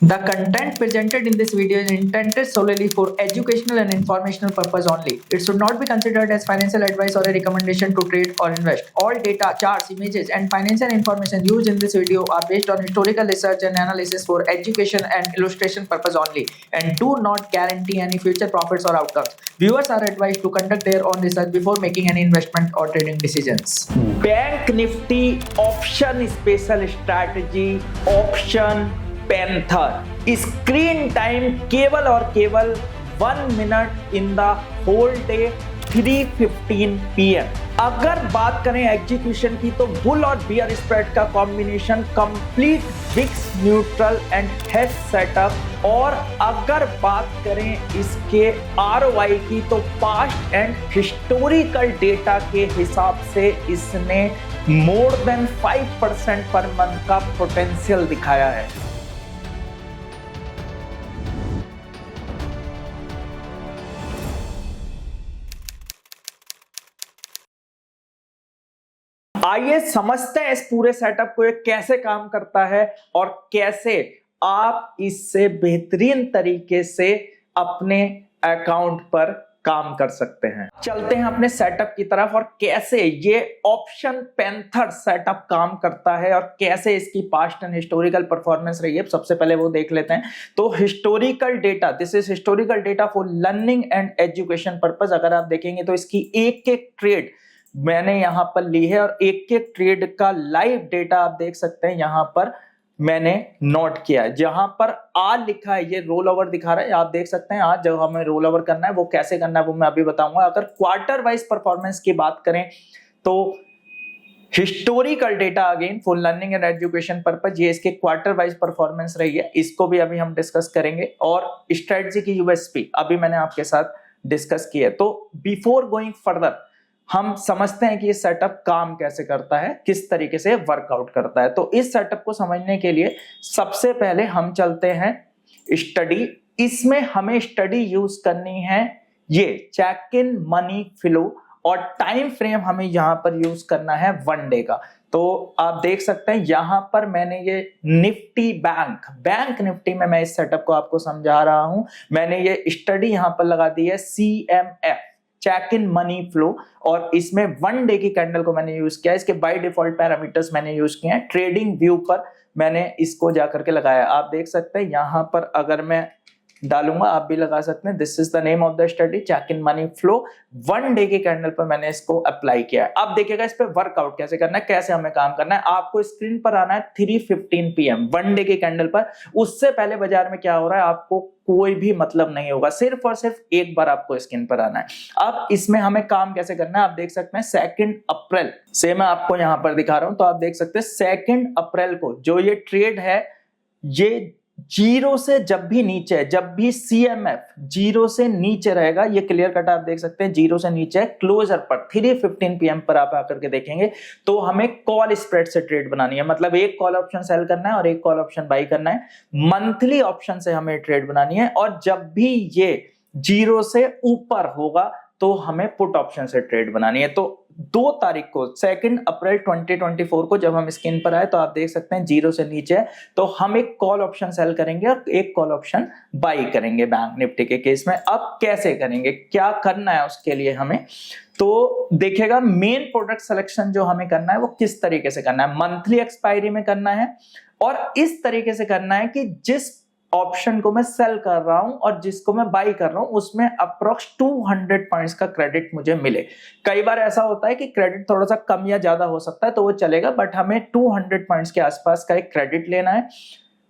The content presented in this video is intended solely for educational and informational purpose only. It should not be considered as financial advice or a recommendation to trade or invest. All data, charts, images, and financial information used in this video are based on historical research and analysis for education and illustration purpose only and do not guarantee any future profits or outcomes. Viewers are advised to conduct their own research before making any investment or trading decisions. Bank Nifty option special strategy option panther screen time केवल और केवल 1 minute in the whole day 3:15 PM। अगर बात करें execution की तो bull और bear spread का combination complete VIX neutral and hedge setup. और अगर बात करें इसके ROI की तो पास्ट एंड हिस्टोरिकल डेटा के हिसाब से इसने मोर देन 5% पर मंथ का पोटेंशियल दिखाया है। आइए समझते हैं इस पूरे सेटअप को, ये कैसे काम करता है और कैसे आप इससे बेहतरीन तरीके से अपने अकाउंट पर काम कर सकते हैं। चलते हैं अपने सेटअप की तरफ और कैसे ये ऑप्शन पैंथर सेटअप काम करता है और कैसे इसकी पास्ट एंड हिस्टोरिकल परफॉर्मेंस रही है। सबसे पहले वो देख लेते हैं। तो historical data, this is historical data for learning and education purpose. अगर आप देखेंगे तो इसकी एक एक ट्रेड मैंने यहां पर ली है और एक एक ट्रेड का लाइव डेटा आप देख सकते हैं यहां पर मैंने नोट किया है। जहां पर आज लिखा है ये रोल ओवर दिखा रहा है, आप देख सकते हैं। आज जब हमें रोल ओवर करना है वो कैसे करना है वो मैं अभी बताऊंगा। अगर क्वार्टर वाइज परफॉर्मेंस की बात करें तो historical data again for learning and education purpose, ये इसके क्वार्टर वाइज परफॉर्मेंस रही है, इसको भी अभी हम डिस्कस करेंगे। और स्ट्रेटजी की यूएसपी अभी मैंने आपके साथ डिस्कस की है। तो बिफोर गोइंग फर्दर हम समझते हैं कि ये सेटअप काम कैसे करता है, किस तरीके से वर्कआउट करता है। तो इस सेटअप को समझने के लिए सबसे पहले हम चलते हैं स्टडी। इसमें हमें स्टडी यूज करनी है ये चेक इन मनी फ्लो और टाइम फ्रेम हमें यहां पर यूज करना है 1 डे का। तो आप देख सकते हैं यहां पर मैंने ये निफ्टी बैंक निफ्टी में मैं इस सेटअप को आपको समझा रहा हूं। मैंने ये स्टडी यहां पर लगा दी है CMF, check in money flow, और इसमें 1 डे की कैंडल को मैंने यूज किया। इसके बाय डिफॉल्ट पैरामीटर्स मैंने यूज किए हैं। ट्रेडिंग व्यू पर मैंने इसको जाकर के लगाया। आप देख सकते हैं यहां पर अगर मैं डालूंगा, आप भी लगा सकते हैं। This is the name of the study, check in money flow. 1 day की कैंडल पर मैंने इसको अप्लाई किया है। अब देखिएगा इस पे वर्कआउट कैसे करना है, कैसे हमें काम करना है। आपको स्क्रीन पर आना है 3:15 PM 1 डे की कैंडल पर। उससे पहले बाजार में क्या हो रहा है आपको कोई भी मतलब नहीं होगा, सिर्फ और सिर्फ एक बार आपको स्क्रीन पर आना है। अब इसमें हमें काम कैसे करना है आप देख सकते हैं। 2 अप्रैल से मैं आपको यहां पर दिखा रहा हूं। तो आप देख सकते हैं 2 अप्रैल को जो ये ट्रेड है ये जीरो से जब भी नीचे है, जब भी CMF जीरो से नीचे रहेगा, ये क्लियर कट आप देख सकते हैं जीरो से नीचे है, क्लोजर पर 3:15 PM पर आप आकर के देखेंगे तो हमें कॉल स्प्रेड से ट्रेड बनानी है। मतलब एक कॉल ऑप्शन सेल करना है और एक कॉल ऑप्शन बाई करना है। मंथली ऑप्शन से हमें ट्रेड बनानी है और जब भी ये जीरो से ऊपर होगा तो हमें पुट ऑप्शन से ट्रेड बनानी है। तो 2 तारीख को 2 अप्रैल 2024 को जब हम स्क्रीन पर आए तो आप देख सकते हैं जीरो से नीचे है, तो हम एक कॉल ऑप्शन सेल करेंगे और एक कॉल ऑप्शन बाई करेंगे बैंक निफ्टी के केस में। अब कैसे करेंगे, क्या करना है उसके लिए हमें, तो देखिएगा मेन प्रोडक्ट सिलेक्शन जो हमें करना है वो किस तरीके से करना है। मंथली एक्सपायरी में करना है और इस तरीके से करना है कि जिस ऑप्शन को मैं सेल कर रहा हूं और जिसको मैं बाई कर रहा हूं उसमें अप्रोक्स 200 पॉइंट्स का क्रेडिट मुझे मिले। कई बार ऐसा होता है कि क्रेडिट थोड़ा सा कम या ज्यादा हो सकता है तो वो चलेगा, बट हमें 200 पॉइंट्स के आसपास का एक क्रेडिट लेना है।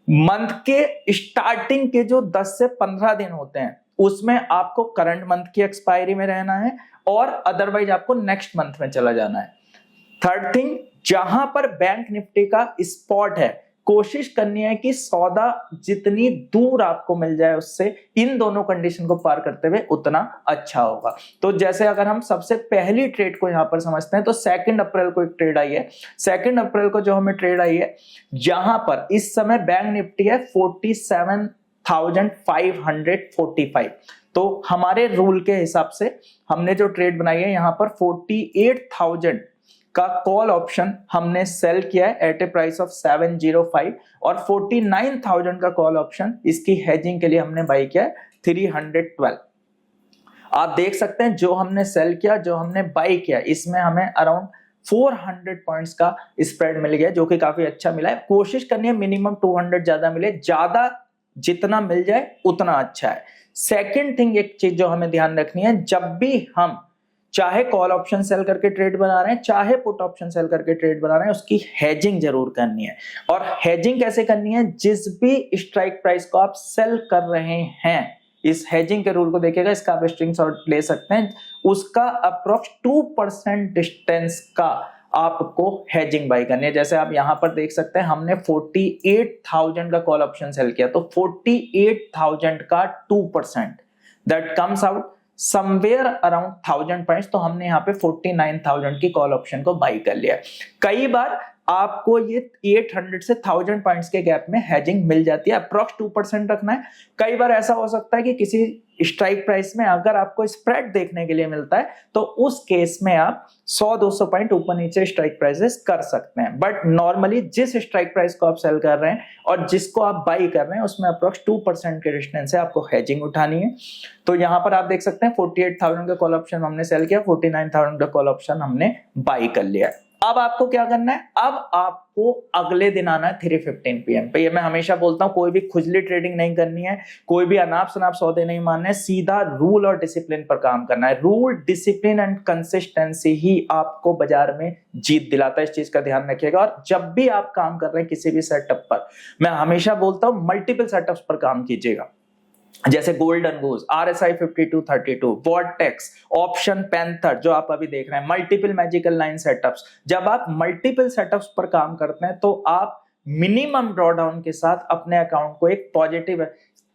मंथ के स्टार्टिंग के जो 10 से 15 दिन होते हैं उसमें आपको करंट मंथ की एक्सपायरी में रहना है और अदरवाइज आपको नेक्स्ट मंथ में चला जाना है। थर्ड थिंग, जहां पर बैंक निफ्टी का स्पॉट है कोशिश करनी है कि सौदा जितनी दूर आपको मिल जाए उससे इन दोनों कंडीशन को पार करते हुए उतना अच्छा होगा। तो जैसे अगर हम सबसे पहली ट्रेड को यहां पर समझते हैं तो 2 अप्रैल को एक ट्रेड आई है। 2 अप्रैल को जो हमें ट्रेड आई है यहां पर इस समय बैंक निफ्टी है 47,545। तो हमारे रूल के हिसाब से हमने जो ट्रेड बनाई है यहां पर 48,000 का कॉल ऑप्शन हमने सेल किया है एट ए प्राइस ऑफ 705 और 49,000 का कॉल ऑप्शन इसकी हेजिंग के लिए हमने बाई किया है 312। आप देख सकते हैं जो हमने सेल किया, जो हमने बाई किया, इसमें हमें अराउंड 400 पॉइंट्स का स्प्रेड मिल गया, जो कि काफी अच्छा मिला है। कोशिश करनी है मिनिमम 200 ज्यादा मिले, ज्यादा जितना मिल जाए उतना अच्छा है। सेकंड थिंग, एक चीज जो हमें ध्यान रखनी है, जब भी हम चाहे कॉल ऑप्शन सेल करके ट्रेड बना रहे हैं, चाहे पुट ऑप्शन सेल करके ट्रेड बना रहे हैं, उसकी हेजिंग जरूर करनी है। और हेजिंग कैसे करनी है, जिस भी स्ट्राइक प्राइस को आप सेल कर रहे हैं, इस हेजिंग के रूल को देखिएगा, इसका आप स्क्रीनशॉट ले सकते हैं, उसका अप्रोक्स 2% डिस्टेंस का आपको हेजिंग बाई करनी है। जैसे आप यहां पर देख सकते हैं हमने 48,000 का कॉल ऑप्शन सेल किया, तो 48,000 का 2% that comes out somewhere around 1000 points. तो हमने यहाँ पे 49,000 की कॉल ऑप्शन को बाई कर लिया। कई बार आपको ये 800 से 1000 पॉइंट्स के गैप में हेजिंग मिल जाती है, अप्रोक्स 2% रखना है। कई बार ऐसा हो सकता है कि किसी स्ट्राइक प्राइस में अगर आपको स्प्रेड देखने के लिए मिलता है, तो उस केस में आप 100-200 पॉइंट ऊपर नीचे स्ट्राइक प्राइसेस कर सकते हैं। बट नॉर्मली जिस स्ट्राइक प्राइस को आप सेल कर रहे हैं और जिसको आप बाई कर रहे हैं, उसमें अप्रोक्स 2% के डिस्टेंस से आपको हेजिंग उठानी है। तो यहां पर आप देख सकते हैं 48,000 का कॉल ऑप्शन हमने सेल किया, 49,000 का कॉल ऑप्शन हमने बाई कर लिया। अब आपको क्या करना है, अब आपको अगले दिन आना है 3:15 PM पे। ये मैं हमेशा बोलता हूं, कोई भी खुजली ट्रेडिंग नहीं करनी है, कोई भी अनाप शनाप सौदे नहीं मानने, सीधा रूल और डिसिप्लिन पर काम करना है। रूल, डिसिप्लिन एंड कंसिस्टेंसी ही आपको बाजार में जीत दिलाता है, इस चीज का ध्यान रखिएगा। और जब भी आप काम कर रहे हैं किसी भी सेटअप पर, मैं हमेशा बोलता हूं मल्टीपल सेटअप्स पर काम कीजिएगा। जैसे golden goes, RSI 5232, vortex, option panther जो आप अभी देख रहे हैं, मल्टीपल मैजिकल लाइन सेटअप्स। जब आप मल्टीपल सेटअप्स पर काम करते हैं तो आप मिनिमम ड्रॉडाउन के साथ अपने अकाउंट को एक पॉजिटिव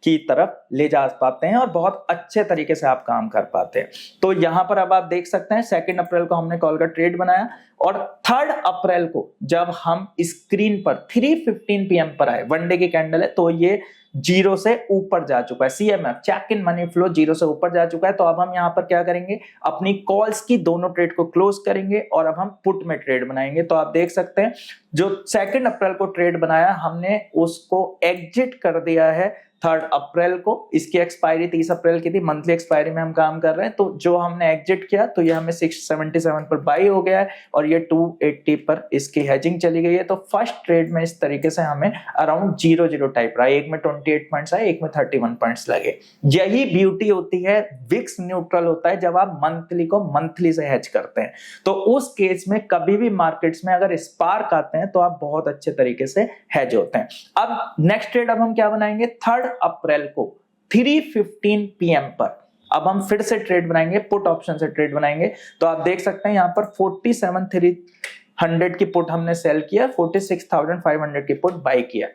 की तरफ ले जा पाते हैं और बहुत अच्छे तरीके से आप काम कर पाते हैं। तो यहां पर अब आप देख सकते हैं 2 अप्रैल को हमने कॉल का ट्रेड बनाया और 3 अप्रैल को जब हम स्क्रीन पर 3:15 PM पर आए, वन डे की कैंडल है, तो ये 0 से ऊपर जा चुका है। CMF, check in money flow, 0 से ऊपर जा चुका है। तो अब हम यहां पर क्या करेंगे, अपनी कॉल्स की दोनों ट्रेड को क्लोज करेंगे और अब हम पुट में ट्रेड बनाएंगे। तो आप देख सकते हैं जो 2 अप्रैल को ट्रेड बनाया हमने उसको एग्जिट कर दिया है 3 अप्रैल को। इसकी एक्सपायरी 30 अप्रैल की थी, मंथली एक्सपायरी में हम काम कर रहे हैं। तो जो हमने एग्जिट किया तो ये हमें 677 पर बाई हो गया है और ये 280 पर इसकी हेजिंग चली गई है। तो फर्स्ट ट्रेड में इस तरीके से हमें अराउंड 0-0 टाइप रहा, एक में 28 पॉइंट्स आए, एक में 31 पॉइंट्स लगे। यही ब्यूटी होती है, विक्स न्यूट्रल होता है जब आप मंथली को मंथली से हेज करते हैं। तो उस केस में कभी भी मार्केट्स में अगर स्पार्क आते हैं तो आप बहुत अच्छे तरीके से हेज होते हैं। अब नेक्स्ट ट्रेड अब हम क्या बनाएंगे, 3 अप्रैल को 3:15 PM पर अब हम फिर से ट्रेड बनाएंगे, पुट ऑप्शन से ट्रेड बनाएंगे। तो आप देख सकते हैं यहां पर 47,300 की पुट हमने सेल किया, 46,500 की पुट बाई किया।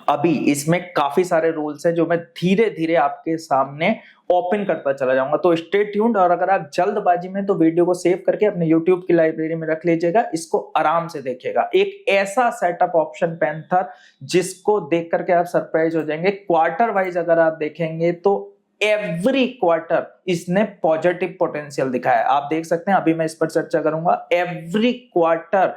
अभी इसमें काफी सारे रूल्स हैं जो मैं धीरे धीरे आपके सामने ओपन करता चला जाऊंगा, तो स्टे ट्यून्ड। और अगर आप जल्दबाजी में तो वीडियो को सेव करके अपने YouTube की लाइब्रेरी में रख लीजिएगा, इसको आराम से देखिएगा। एक ऐसा सेटअप ऑप्शन पैंथर जिसको देख करके आप सरप्राइज हो जाएंगे। क्वार्टर वाइज अगर आप देखेंगे तो एवरी क्वार्टर इसने पॉजिटिव पोटेंशियल दिखाया है। आप देख सकते हैं, अभी मैं इस पर चर्चा करूंगा। एवरी क्वार्टर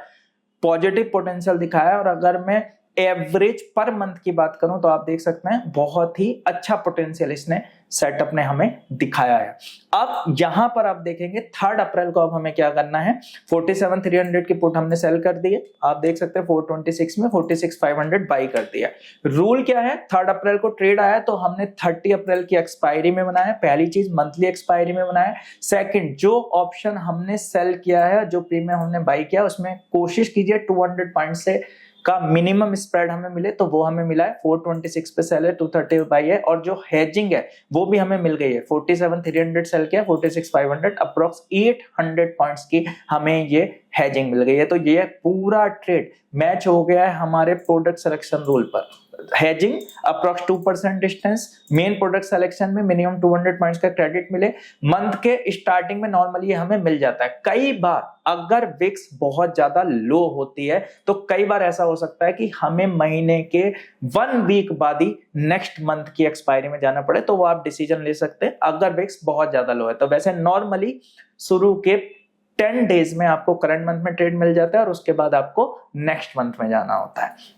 पॉजिटिव पोटेंशियल दिखाया है और अगर मैं एवरेज पर मंथ की बात करूं तो आप देख सकते हैं बहुत ही अच्छा पोटेंशियल इसने सेटअप ने हमें दिखाया है। अब यहां पर आप देखेंगे 3 अप्रैल को अब हमें क्या करना है, 47,300 की पुट हमने सेल कर दी है। आप देख सकते हैं 426 में 46,500 बाई कर दिया। रूल क्या है, 3 अप्रैल को ट्रेड आया तो हमने 30 अप्रैल की एक्सपायरी में बनाया। पहली चीज मंथली एक्सपायरी में बनाया। सेकंड, जो ऑप्शन हमने सेल किया है, जो प्रीमियम हमने बाई किया, उसमें कोशिश कीजिए 200 पॉइंट से का मिनिमम स्प्रेड हमें मिले, तो वो हमें मिला है। 426 पे सेल है, 230 बाई है और जो हेजिंग है वो भी हमें मिल गई है। 47,300 सेल किया, 46,500 अप्रोक्स 800 पॉइंट्स की हमें ये हेजिंग मिल गई है। तो ये पूरा ट्रेड मैच हो गया है हमारे प्रोडक्ट सिलेक्शन रूल पर। Hedging approx 2% distance, main product selection में मिनिमम 200 पॉइंट्स का क्रेडिट मिले। मंथ के स्टार्टिंग में नॉर्मली हमें मिल जाता है। कई बार अगर विक्स बहुत ज्यादा लो होती है तो कई बार ऐसा हो सकता है कि हमें महीने के 1 वीक बाद ही नेक्स्ट मंथ की एक्सपायरी में जाना पड़े, तो वो आप डिसीजन ले सकते हैं अगर विक्स बहुत ज्यादा लो है। तो वैसे नॉर्मली शुरू के 10 डेज में आपको करंट मंथ में ट्रेड मिल जाता है और उसके बाद आपको नेक्स्ट मंथ में जाना होता है।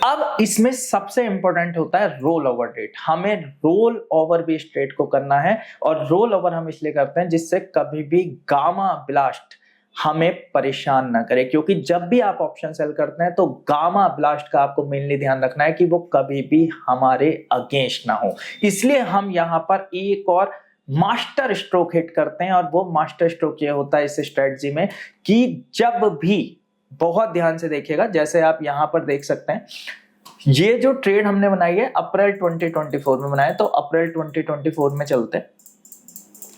अब इसमें सबसे इंपॉर्टेंट होता है रोल ओवर डेट। हमें रोल ओवर बेस्ड ट्रेड को करना है, और रोल ओवर हम इसलिए करते हैं जिससे कभी भी गामा ब्लास्ट हमें परेशान ना करे, क्योंकि जब भी आप ऑप्शन सेल करते हैं तो गामा ब्लास्ट का आपको मेनली ध्यान रखना है कि वो कभी भी हमारे अगेंस्ट ना हो। इसलिए हम यहाँ पर एक और मास्टर स्ट्रोक हिट करते हैं, और वो मास्टर स्ट्रोक ये होता है इस स्ट्रेटजी में कि जब भी, बहुत ध्यान से देखिएगा, जैसे आप यहां पर देख सकते हैं, ये जो ट्रेड हमने बनाई है अप्रैल 2024 में बनाया, तो अप्रैल 2024 में चलते हैं।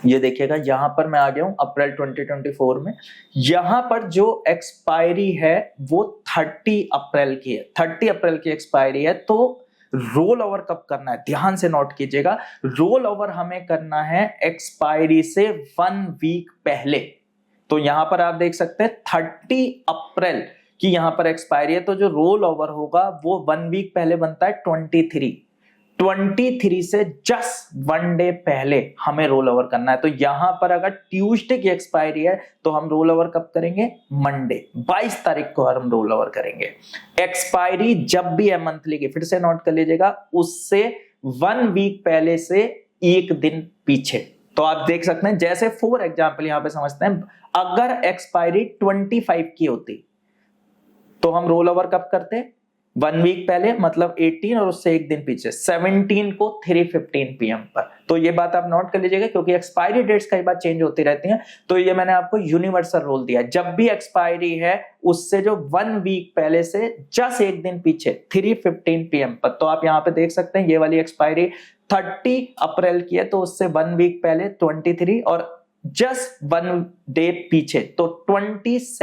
ये देखिएगा यहां पर मैं आ गया हूं अप्रैल 2024 में। यहां पर जो एक्सपायरी है वो 30 अप्रैल की है, 30 अप्रैल की एक्सपायरी है। तो रोल ओवर कब करना है, ध्यान से नोट कीजिएगा, रोल ओवर हमें करना है एक्सपायरी से 1 वीक पहले। तो यहां पर आप देख सकते हैं 30 अप्रैल की यहां पर एक्सपायरी है, तो जो रोल ओवर होगा वो 1 वीक पहले बनता है 23 से जस्ट 1 डे पहले हमें रोल ओवर करना है। तो यहां पर अगर ट्यूसडे की एक्सपायरी है तो हम रोल ओवर कब करेंगे, मंडे 22 तारीख को हम रोल ओवर करेंगे। एक्सपायरी जब भी है मंथली की, फिर से नोट कर लीजिएगा, उससे 1 वीक पहले से 1 दिन पीछे। तो आप देख सकते हैं, जैसे फॉर एग्जांपल यहां पे समझते हैं, अगर एक्सपायरी 25 की होती तो हम रोल ओवर कब करते, 1 वीक पहले, मतलब 18, और उससे 1 दिन पीछे 17 को 3:15 PM पर। तो ये बात आप नोट कर लीजिएगा, क्योंकि एक्सपायरी डेट्स कई बार चेंज होती रहती हैं। तो ये मैंने आपको यूनिवर्सल रूल दिया, जब भी एक्सपायरी है उससे जो 1 वीक पहले से जस्ट 1 दिन पीछे 3:15 PM पर। तो आप यहाँ पे देख सकते हैं ये वाली एक्सपायरी 30 अप्रैल की है, तो उससे 1 वीक पहले 23 और जस्ट 1 डे पीछे, तो 22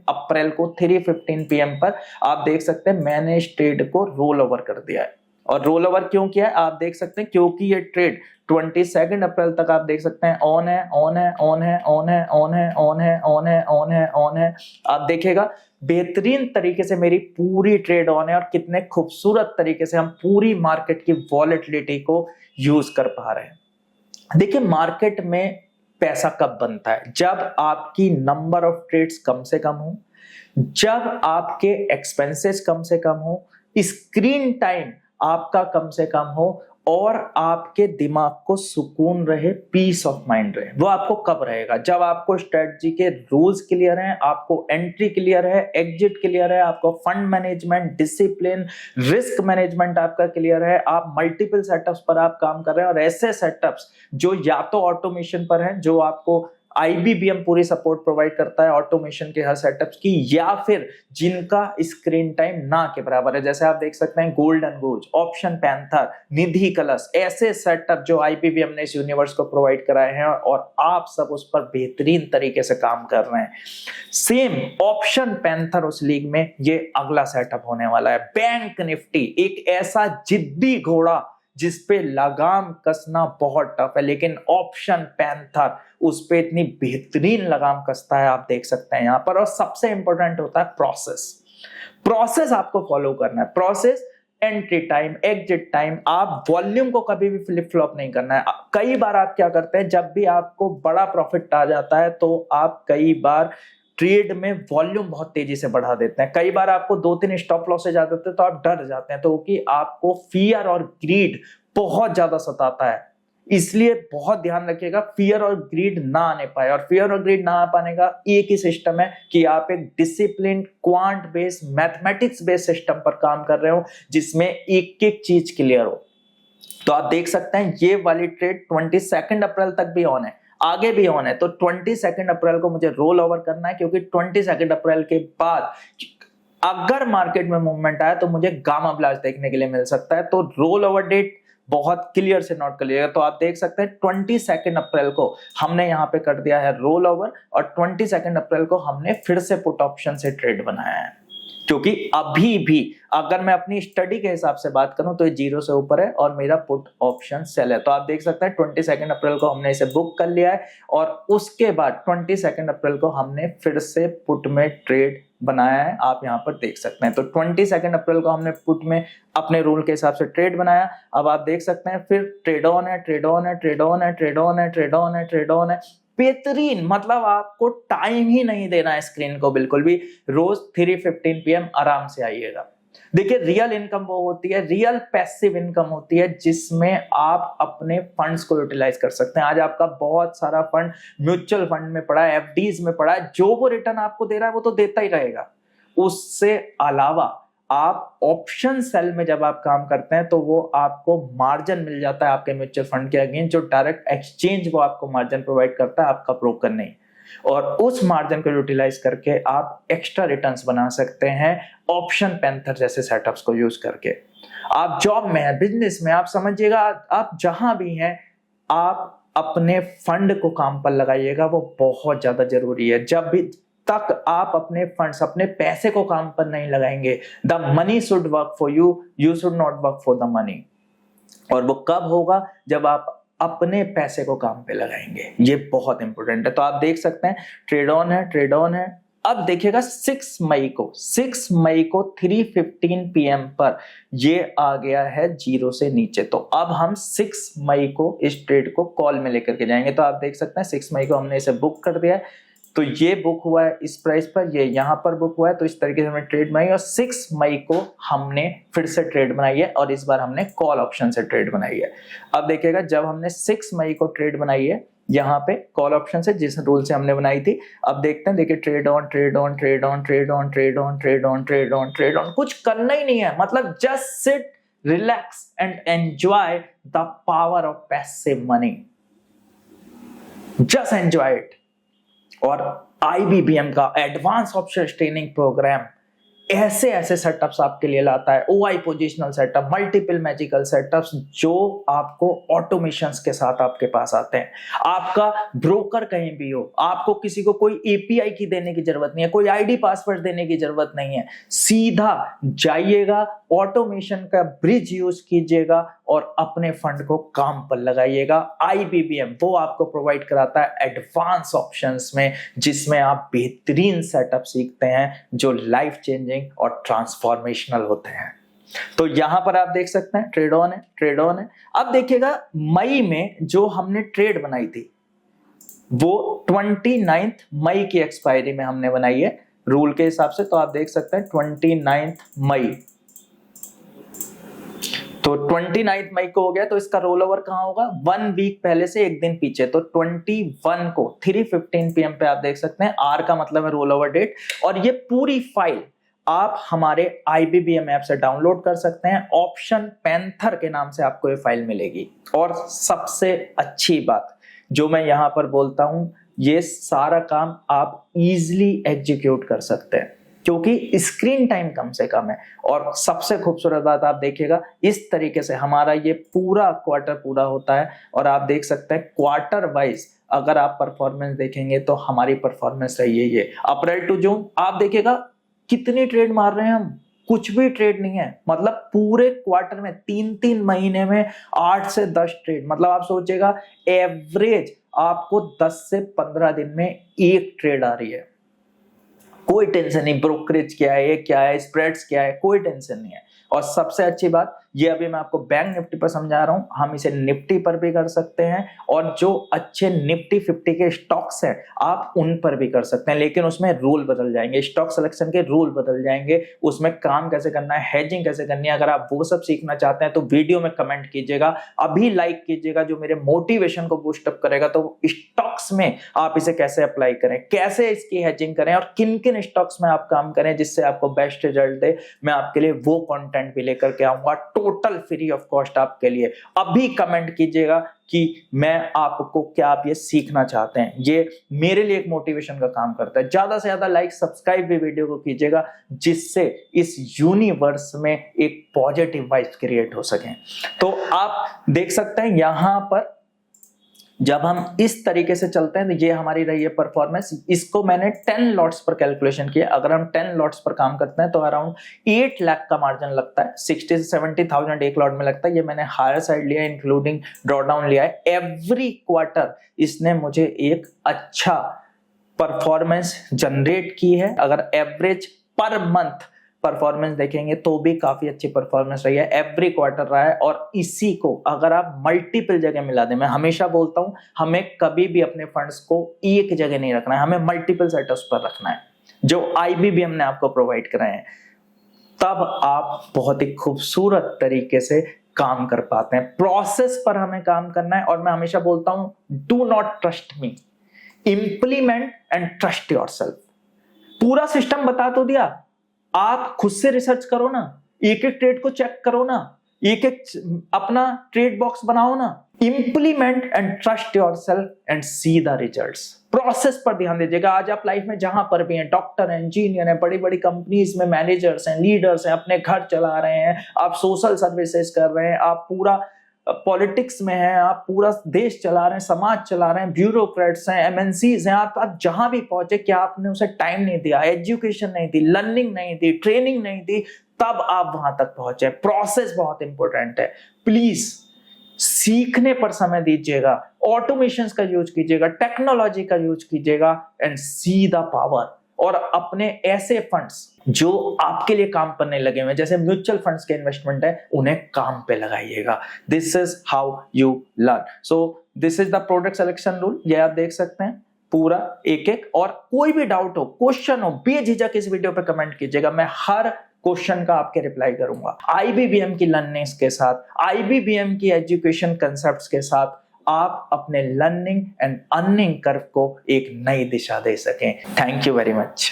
अप्रैल को 3:15 PM पर आप देख सकते हैं मैंने इस ट्रेड को रोल ओवर कर दिया है। और रोल ओवर क्यों किया है आप देख सकते हैं, क्योंकि ये ट्रेड 22 अप्रैल तक आप देख सकते हैं ऑन है, ऑन है, ऑन है, ऑन है, ऑन है, ऑन है, ऑन है, ऑन है, ऑन है। आप देखिएगा बेहतरीन तरीके से मेरी पूरी ट्रेड ऑन है, और कितने खूबसूरत तरीके से हम पूरी मार्केट की वॉलेटिलिटी को यूज कर पा रहे हैं। देखिए मार्केट में पैसा कब बनता है, जब आपकी नंबर ऑफ ट्रेड्स कम से कम हो, जब आपके एक्सपेंसेस कम से कम हो, स्क्रीन टाइम आपका कम से कम हो, और आपके दिमाग को सुकून रहे, पीस ऑफ माइंड रहे। वो आपको कब रहेगा, जब आपको स्ट्रेटजी के रूल्स क्लियर हैं, आपको एंट्री क्लियर है, एग्जिट क्लियर है, आपको fund management, discipline, risk management आपका क्लियर है, आप मल्टीपल सेटअप्स पर आप काम कर रहे हैं, और ऐसे सेटअप्स जो या तो ऑटोमेशन पर हैं, जो आपको IBBM पूरी सपोर्ट प्रोवाइड करता है ऑटोमेशन के हर सेटअप्स की, या फिर जिनका स्क्रीन टाइम ना के बराबर है। जैसे आप देख सकते हैं गोल्डन गोज, ऑप्शन पैंथर, निधि कलश, ऐसे सेटअप जो IBBM ने इस यूनिवर्स को प्रोवाइड कराए हैं, और आप सब उस पर बेहतरीन तरीके से काम कर रहे हैं। सेम ऑप्शन पैंथर उस लीग में ये अगला सेटअप होने वाला है। बैंक निफ्टी एक ऐसा जिद्दी घोड़ा जिसपे लगाम कसना बहुत टफ है, लेकिन ऑप्शन पैंथर उस पे इतनी बेहतरीन लगाम कसता है, आप देख सकते हैं यहां पर। और सबसे इंपॉर्टेंट होता है प्रोसेस आपको फॉलो करना है, process, entry time, exit time. आप वॉल्यूम को कभी भी फ्लिप फ्लॉप नहीं करना है। कई बार आप क्या करते हैं, जब भी आपको बड़ा प्रॉफिट आ जाता है तो आप कई बार ट्रेड में वॉल्यूम बहुत तेजी से बढ़ा देते हैं। कई बार आपको 2-3 स्टॉप लॉस से जाते हैं तो आप डर जाते हैं, तो कि आपको फियर और ग्रीड बहुत ज्यादा सताता है। इसलिए बहुत ध्यान रखिएगा फियर और ग्रीड ना आने पाए। और फियर और ग्रीड ना आ पाने का एक ही सिस्टम है कि आप एक discipline, quant based, mathematics based system पर काम कर रहे हो, जिसमें एक एक चीज क्लियर हो। तो आप देख सकते हैं ये वाली ट्रेड 22 अप्रैल तक भी ऑन है, आगे भी ऑन है। तो 22 अप्रैल को मुझे रोल ओवर करना है, क्योंकि 22 अप्रैल के बाद अगर मार्केट में मूवमेंट आया तो मुझे गामा ब्लास्ट देखने के लिए मिल सकता है। तो रोल ओवर डेट बहुत क्लियर से नोट कर लीजिएगा। तो आप देख सकते हैं 22 अप्रैल को हमने यहाँ पे कर दिया है रोल ओवर, और 22 अप्रैल को हमने फिर से पुट ऑप्शन से ट्रेड बनाया है। क्योंकि अभी भी अगर मैं अपनी स्टडी के हिसाब से बात करूं तो ये 0 से ऊपर है और मेरा पुट ऑप्शन सेल है। तो आप देख सकते हैं 22 अप्रैल को हमने इसे बुक कर लिया है, और उसके बाद 22 अप्रैल को हमने फिर से पुट में ट्रेड बनाया है। आप यहाँ पर देख सकते हैं। तो 22 अप्रैल को हमने पुट में अपने रूल के हिसाब से ट्रेड बनाया। अब आप देख सकते हैं फिर ट्रेड ऑन है, ट्रेड ऑन है, ट्रेड ऑन है, ट्रेड ऑन है, ट्रेड ऑन है, ट्रेड ऑन है। बेहतरीन, मतलब आपको टाइम ही नहीं देना है स्क्रीन को बिल्कुल भी। रोज 3:15 PM आराम से आइएगा। देखिए, रियल इनकम वो होती है, रियल पैसिव इनकम होती है जिसमें आप अपने फंड्स को यूटिलाइज कर सकते हैं। आज आपका बहुत सारा फंड म्यूचुअल फंड में पड़ा है, एफडीज में पड़ा है, जो वो रिटर्न आपको दे रहा है वो तो देता ही रहेगा। उससे अलावा आप ऑप्शन सेल में जब आप काम करते हैं तो वो आपको मार्जिन मिल जाता है आपके म्यूचुअल फंड के अगेंस्ट, जो डायरेक्ट एक्सचेंज वो आपको मार्जिन प्रोवाइड करता है, आपका ब्रोकर नहीं। और उस मार्जिन को यूटिलाइज करके आप एक्स्ट्रा रिटर्न्स बना सकते हैं ऑप्शन पैंथर जैसे सेटअप्स को यूज करके। आप जॉब में है, बिजनेस में, आप समझिएगा, आप जहां भी हैं, आप अपने फंड को काम पर लगाइएगा, वो बहुत ज्यादा जरूरी है। जब भी तक आप अपने फंड्स, अपने पैसे को काम पर नहीं लगाएंगे, the money should work for you, you should not work for the money. और वो कब होगा? जब आप अपने पैसे को काम पे लगाएंगे। ये बहुत इंपॉर्टेंट है। तो आप देख सकते हैं ट्रेड ऑन है, ट्रेड ऑन है। अब देखिएगा 6 मई को 3:15 PM पर ये आ गया है 0 से नीचे। तो अब हम 6 मई को इस ट्रेड को कॉल में लेकर के जाएंगे। तो आप देख सकते हैं 6 मई को हमने इसे बुक कर दिया है। तो ये बुक हुआ है इस प्राइस पर, ये यहाँ पर बुक हुआ है। तो इस तरीके से हमने ट्रेड बनाई और 6 मई को हमने फिर से ट्रेड बनाई है और इस बार हमने कॉल ऑप्शन से ट्रेड बनाई है। अब देखिएगा, जब हमने 6 मई को ट्रेड बनाई है यहाँ पे कॉल ऑप्शन से, जिस रूल से हमने बनाई थी, अब देखते हैं। देखिए, trade on, trade on, trade on, trade on, trade on, trade on, trade on, trade on. कुछ करना ही नहीं है, मतलब just sit, relax and enjoy the power of passive money. Just enjoy it. और IBBM का एडवांस ऑप्शन ट्रेनिंग प्रोग्राम ऐसे ऐसे setups आपके लिए लाता है। OI positional setup, multiple magical setups, जो आपको ऑटोमेशंस के साथ आपके पास आते हैं। आपका ब्रोकर कहीं भी हो, आपको किसी को कोई API की देने की जरूरत नहीं है, कोई ID पासवर्ड देने की जरूरत नहीं है। सीधा जाइएगा, ऑटोमेशन का ब्रिज यूज कीजिएगा और अपने फंड को काम पर लगाइएगा। IBBM वो आपको प्रोवाइड कराता है एडवांस ऑप्शंस में, जिसमें आप बेहतरीन सेटअप सीखते हैं जो लाइफ चेंजिंग और ट्रांसफॉर्मेशनल होते हैं। तो यहां पर आप देख सकते हैं ट्रेड ऑन है, ट्रेड ऑन है। अब देखिएगा, मई में जो हमने ट्रेड बनाई थी वो 29 मई की एक्सपायरी में हमने बनाई है रूल के हिसाब से। तो आप देख सकते हैं 29 मई, तो 29 मई को हो गया। तो इसका रोल ओवर कहां होगा? 1 वीक पहले से एक दिन पीछे। तो 21 को 3:15 PM पे आप देख सकते हैं, R का मतलब है रोल ओवर डेट। और ये पूरी फाइल आप हमारे IBBM ऐप से डाउनलोड कर सकते हैं। ऑप्शन पैंथर के नाम से आपको ये फाइल मिलेगी। और सबसे अच्छी बात जो मैं यहां पर बोलता हूं, ये सारा काम आप इजीली एग्जीक्यूट कर सकते हैं क्योंकि स्क्रीन टाइम कम से कम है। और सबसे खूबसूरत बात आप देखिएगा, इस तरीके से हमारा ये पूरा क्वार्टर पूरा होता है। और आप देख सकते हैं क्वार्टर वाइज अगर आप परफॉर्मेंस देखेंगे तो हमारी परफॉर्मेंस रही है ये अप्रैल टू जून। आप देखिएगा कितनी ट्रेड मार रहे हैं हम, कुछ भी ट्रेड नहीं है। मतलब पूरे क्वार्टर में 3-3 महीने में 8 से 10 ट्रेड, मतलब आप सोचिएगा एवरेज आपको 10 से 15 दिन में एक ट्रेड आ रही है। कोई टेंशन नहीं, ब्रोकरेज क्या है, ये क्या है, स्प्रेड्स क्या है, कोई टेंशन नहीं है। और सबसे अच्छी बात ये अभी मैं आपको बैंक निफ्टी पर समझा रहा हूं, हम इसे निफ्टी पर भी कर सकते हैं। और जो अच्छे निफ्टी 50 के स्टॉक्स हैं आप उन पर भी कर सकते हैं, लेकिन उसमें रूल बदल जाएंगे, स्टॉक सिलेक्शन के रूल बदल जाएंगे, उसमें काम कैसे करना है, हेजिंग कैसे करनी है। अगर आप वो सब सीखना चाहते हैं तो वीडियो में कमेंट कीजिएगा, अभी लाइक कीजिएगा, जो मेरे मोटिवेशन को बूस्ट अप करेगा। तो स्टॉक्स में आप इसे कैसे अप्लाई करें, कैसे इसकी हेजिंग करें और किन किन स्टॉक्स में आप काम करें जिससे आपको बेस्ट रिजल्ट दे, मैं आपके लिए वो कंटेंट भी लेकर के आऊंगा टोटल फ्री ऑफ कॉस्ट आपके लिए। अभी कमेंट कीजिएगा कि मैं आपको क्या आप ये सीखना चाहते हैं। ये मेरे लिए एक मोटिवेशन का काम करता है। ज्यादा से ज्यादा लाइक सब्सक्राइब भी वीडियो को कीजिएगा जिससे इस यूनिवर्स में एक पॉजिटिव वाइब्स क्रिएट हो सके। तो आप देख सकते हैं यहां पर जब हम इस तरीके से चलते हैं तो ये हमारी रही है परफॉर्मेंस। इसको मैंने 10 लॉट्स पर कैलकुलेशन किया। अगर हम 10 लॉट्स पर काम करते हैं तो अराउंड 8 लाख का मार्जिन लगता है, 60 से 70,000 एक लॉट में लगता है। ये मैंने हायर साइड लिया, इंक्लूडिंग ड्रॉडाउन लिया है। एवरी क्वार्टर इसने मुझे एक अच्छा परफॉर्मेंस जनरेट की है। अगर एवरेज पर मंथ परफॉर्मेंस देखेंगे तो भी काफी अच्छी परफॉर्मेंस रही है, एवरी क्वार्टर रहा है। और इसी को अगर आप मल्टीपल जगह मिला दें, मैं हमेशा बोलता हूं हमें कभी भी अपने फंड्स को एक जगह नहीं रखना है, हमें मल्टीपल सेटअप्स पर रखना है, जो IBBM ने आपको प्रोवाइड कराए हैं। तब आप बहुत ही खूबसूरत तरीके से काम कर पाते हैं। प्रोसेस पर हमें काम करना है, और मैं हमेशा बोलता हूं do not trust me, implement and trust yourself. पूरा सिस्टम बता तो दिया, आप खुद से रिसर्च करो ना, एक एक ट्रेड को चेक करो ना, एक एक अपना ट्रेड बॉक्स बनाओ ना। Implement and trust yourself and see the results. Process पर ध्यान दीजिएगा। आज आप लाइफ में जहां पर भी हैं, डॉक्टर हैं, इंजीनियर हैं, बड़ी बड़ी कंपनीज में मैनेजर्स हैं, लीडर्स हैं, अपने घर चला रहे हैं, आप सोशल सर्विसेज कर रहे हैं, आप पूरा पॉलिटिक्स में हैं, आप पूरा देश चला रहे हैं, समाज चला रहे हैं, ब्यूरोक्रेट्स हैं, MNCs हैं, आप जहां भी पहुंचे, क्या आपने उसे टाइम नहीं दिया, एजुकेशन नहीं दी, लर्निंग नहीं दी, ट्रेनिंग नहीं दी, तब आप वहां तक पहुंचे। प्रोसेस बहुत इंपॉर्टेंट है। प्लीज सीखने पर समय दीजिएगा, ऑटोमेशन का यूज कीजिएगा, टेक्नोलॉजी का यूज कीजिएगा, एंड सी द पावर। और अपने ऐसे फंड्स जो आपके लिए काम करने लगे हुए, जैसे म्यूचुअल फंड्स के इन्वेस्टमेंट है, उन्हें काम पे लगाइएगा। This is how you learn. So this is the product selection rule. ये आप देख सकते हैं पूरा एक एक। और कोई भी डाउट हो, क्वेश्चन हो, बेझिझक इस वीडियो पे कमेंट कीजिएगा, मैं हर क्वेश्चन का आपके रिप्लाई करूंगा। IBBM की लर्निंग्स के साथ, IBBM की एजुकेशन कंसेप्ट्स के साथ आप अपने लर्निंग एंड अर्निंग कर्व को एक नई दिशा दे सकें। Thank you very much.